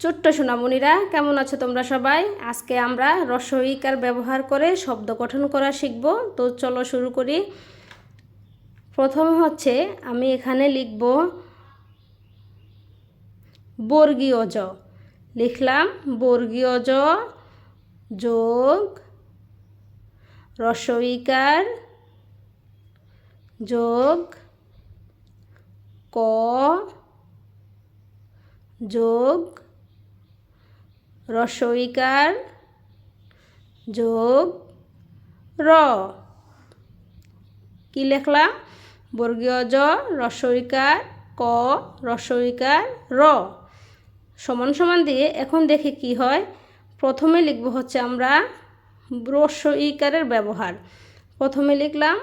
ছোট্ট সোনামণিরা, কেমন আছো তোমরা সবাই? আজকে আমরা হ্রস্ব ইকার ব্যবহার করে শব্দ গঠন করা শিখব। তো চলো শুরু করি। প্রথমে হচ্ছে আমি এখানে লিখব বর্গীয় জ। লিখলাম বর্গীয় জ যোগ হ্রস্ব ইকার যোগ ক যোগ হ্রস্ব ইকার যোগ র। কি লিখলাম? বর্গীয় জ হ্রস্ব ইকার ক হ্রস্ব ইকার র সমান সমান দিয়ে এখন দেখি কি হয়। প্রথমে লিখব হচ্ছে আমরা হ্রস্ব ইকারের ব্যবহার। প্রথমে লিখলাম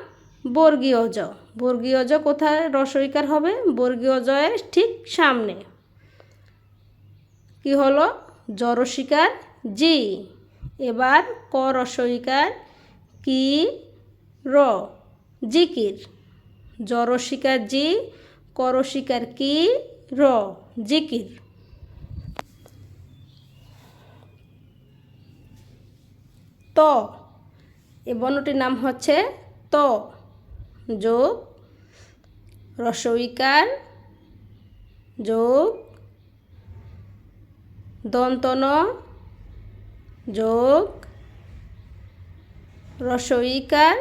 বর্গীয় জ। বর্গীয় জ কোথায় হ্রস্ব ইকার হবে? বর্গীয় জয়ের ঠিক সামনে। কি হলো? জরসিকার জি। এবার ক হ্রস্ব ইকার কি র জিকির। জরসিকার জি করসিকার কি র জিকির। ত এ বর্ণটির নাম হচ্ছে ত যোগ হ্রস্ব ইকার যোগ দন্ত ন যোগ হ্রস্ব ইকার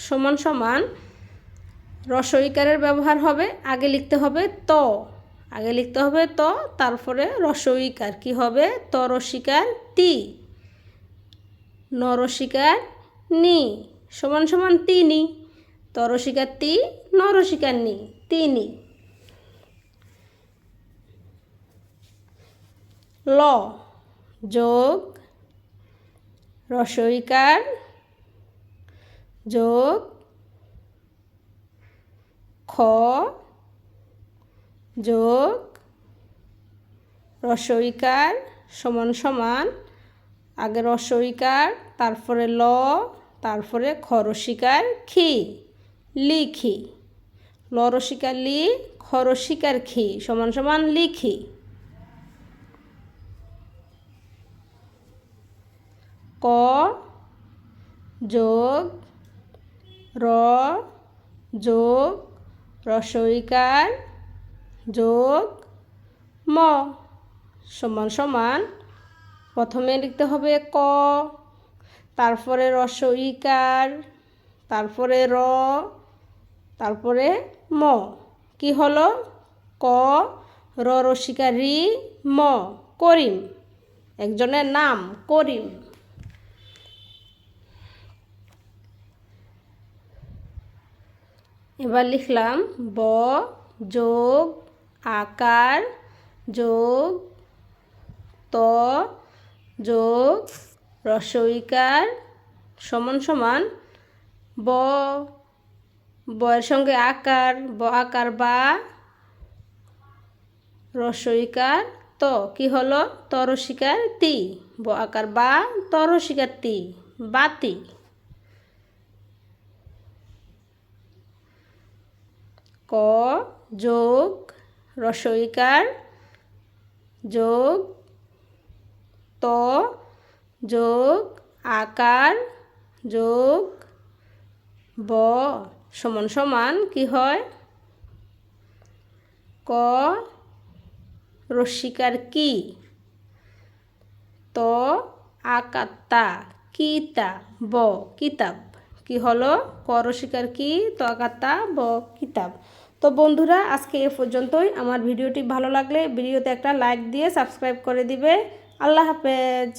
সমান সমান হ্রস্ব ইকারের ব্যবহার হবে। আগে লিখতে হবে ত, আগে লিখতে হবে ত, তারপরে হ্রস্ব ইকার কি হবে? তরসিকার তি নরসিকার নি সমান সমান তিনি। তরসিকার তি নরসিকার নি তিনি। ল যোগ হ্রস্ব ইকার যোগ খ যোগ হ্রস্ব ইকার সমান সমান আগে হ্রস্ব ইকার তারপরে ল তারপরে খরসিকার খি লিখি। লরসিকার লি খরসিকার খি সমান সমান লিখি। ক যোগ র যোগ হ্রস্ব ইকার যোগ ম সমান সমান প্রথমে লিখতে হবে ক, তারপরে হ্রস্ব ইকার, তারপরে র, তারপরে ম। কি হলো? ক র রসিকা রি ম করিম। একজনের নাম করিম। এবার লিখলাম ব যোগ আকার যোগ ত যোগ হ্রস্ব ইকার সমান সমান ব, বয়ের সঙ্গে আকার, ব আকার বা হ্রস্ব ইকার ত। কি হলো? তরসিকার তি ব আকার বা তরসিকার তি বাতি। ক যোগ হ্রস্ব ইকার যোগ ত যোগ আকার যোগ ব সমান সমান কি হয়? ক রসিকার কি ত আকাত্তা কিতা ব কিতাব। কি হলো? ক রসিকার কি ত আকাত্তা ব কিতাব। তো বন্ধুরা, আজকে এ পর্যন্তই। আমার ভিডিওটি ভালো লাগলে ভিডিওতে একটা লাইক দিয়ে সাবস্ক্রাইব করে দিবে। আল্লাহ হাফেজ।